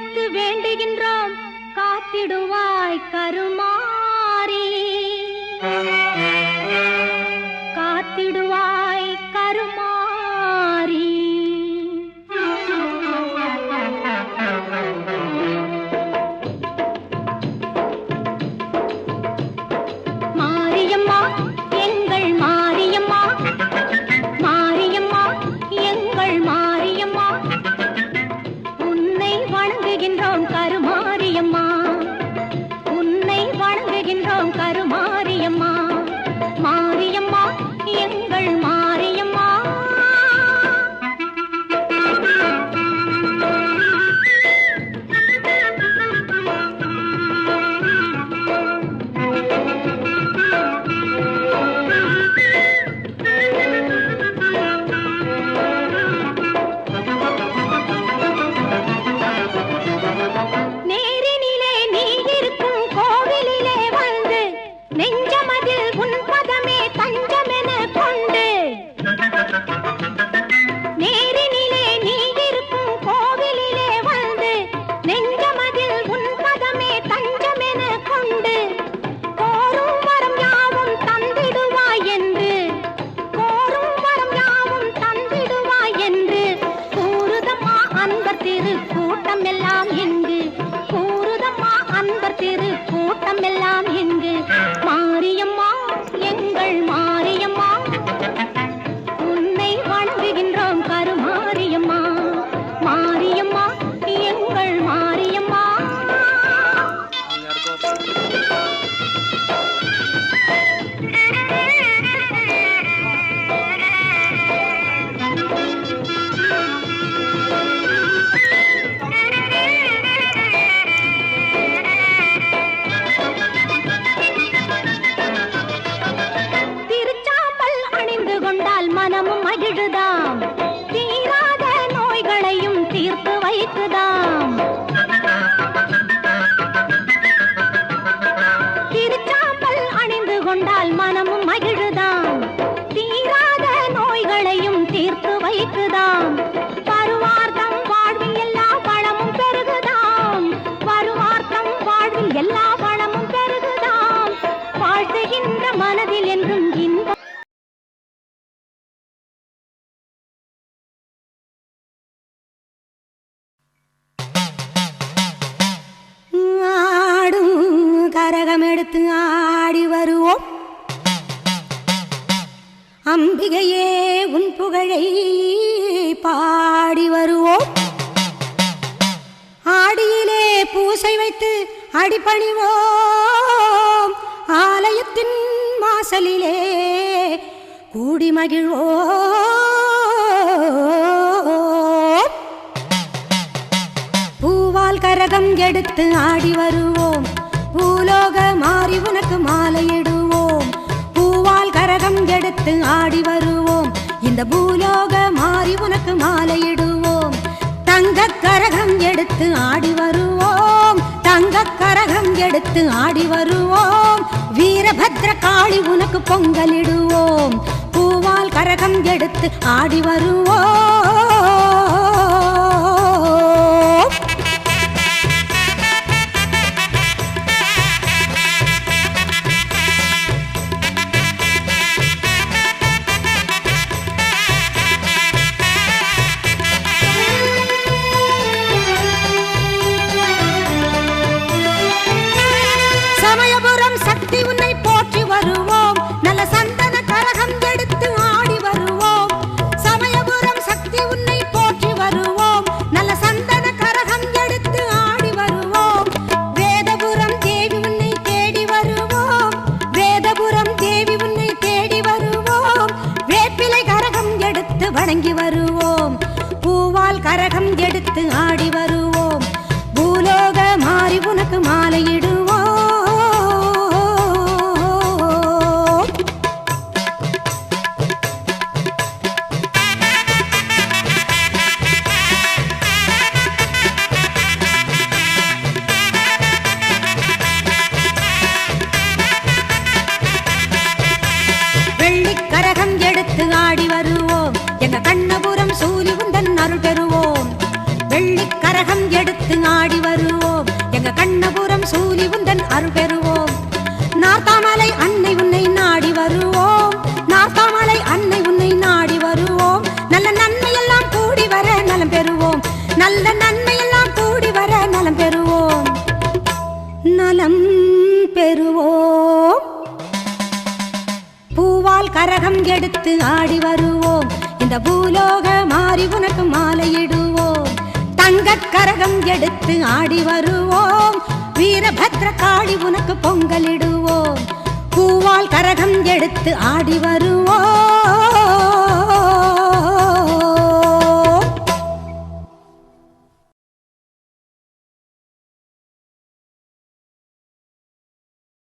வைத்து வேண்டுகின்றோம் காத்திடுவாய் கருமாரி, காத்திடுவாய் கருமாரி. மாரியம்மா எங்கள் மாரியம்மா, மாரியம்மா எங்கள் மாரியம்மா, உன்னை வணங்குகின்றோம் கருமாரியம்மா, உன்னை வணங்குகின்றோம் கருமாரியம்மா, மாரியம்மா எங்கள் மாரியம்மா. நேரினிலே நீ இருக்கும் கோவிலிலே வந்து நெஞ்சமதில் உன் பதமே தஞ்சமென கொண்டு, நேரினிலே நீ இருக்கும் கோவிலிலே வந்து நெஞ்சமதில் உன் பதமே தஞ்சமென கொண்டு, கோரும் வரம் யாவும் தந்திடுவாய் என்று, கோரும் வரம் யாவும் தந்திடுவாய் என்று கூறுதம்மா அன்பர் திரு கூட்டம் எல்லாம் எங்கு, கூறுதம்மா அன்பர் திரு கூட்டம் எல்லாம் எங்கு. மாரியம்மா எங்கள் மாரியம்மா, உன்னை வணங்குகின்றோம் கருமாரியம்மா, மாரியம்மா எங்கள் மாரியம்மா. திருச்சாம்பல் அணிந்து கொண்டால் மனமும் மகிழுதாம், தீராத நோய்களையும் தீர்த்து வைக்குதாம். திருச்சாம்பல் அணிந்து கொண்டால் மனமும் மகிழுதாம், தீராத நோய்களையும் தீர்த்து வைக்குதாம். வருவார்த்தம் வாழ்வில் எல்லா வளமும் பெருகுதாம், வருவார்த்தம் வாழ்வில் எல்லா வளமும் பெருகுதாம். வாழ்த்துகின்ற மனதில் என்றும் இன்பம். ஆடும் கரகம் எடுத்து ஆடி வருவோம், அம்பிகையே உன் புகழை பாடி வருவோம். ஆடியிலே பூசை வைத்து அடிபணிவோம், ஆலயத்தின் வாசலிலே கூடி மகிழ்வோம். பூவால் கரகம் எடுத்து ஆடி வருவோம், பூலோக மாறி உனக்கு மாலையிடுவோம். பூவால் கரகம் எடுத்து ஆடி வருவோம், இந்த பூலோக மாறி உனக்கு மாலையிடுவோம். தங்க கரகம் எடுத்து ஆடி வருவோம், தங்க கரகம் எடுத்து ஆடி வருவோம். வீரபத்ர காளி உனக்கு பொங்கலிடுவோம், பூவால் கரகம் எடுத்து ஆடி வருவோம். சமயபுரம் சக்தி உன்னை போற்றி வருவோம், நல்ல சந்தன கரகம் எடுத்து ஆடி வருவோம். சமயபுரம் சக்தி உன்னை போற்றி வருவோம், நல்ல சந்தன கரகம் எடுத்து ஆடி வருவோம். வேதபுரம் தேவி உன்னை தேடி வருவோம், வேதபுரம் தேவி உன்னை தேடி வருவோம். வேப்பிலை கரகம் எடுத்து வணங்கி வருவோம், பூவால் கரகம் எடுத்து ஆடி வருவோம். பூலோக மாறி உனக்கு மாலையிடுவோம். வெள்ளிக்கரகம் எடுத்து ஆடி வருவோம், எங்க கண்ணபுரம் சூலி உந்தன் அருள் பெறுவோம். வெள்ளிக்கரகம் எடுத்து ஆடி அருள் பெறுவோம். நார்த்தாமலை அன்னை உன்னை நாடி வருவோம். நார்த்தாமலை அன்னை உன்னை நாடி வருவோம். நல்ல நன்மையெல்லாம் கூடி வர நலம் பெறுவோம். நல்ல நன்மையெல்லாம் கூடி வர நலம் பெறுவோம். நலம் பெறுவோம். பூவால் கரகம் எடுத்து ஆடி வருவோம். இந்த பூலோக மாறி உனக்கு மாலையிடுவோம். தங்கக் கரகம் எடுத்து ஆடி வருவோம். வீரபத்ர காளி உனக்கு பொங்கலிடுவோம். பூவால் கரகம் எடுத்து ஆடி வருவோம்.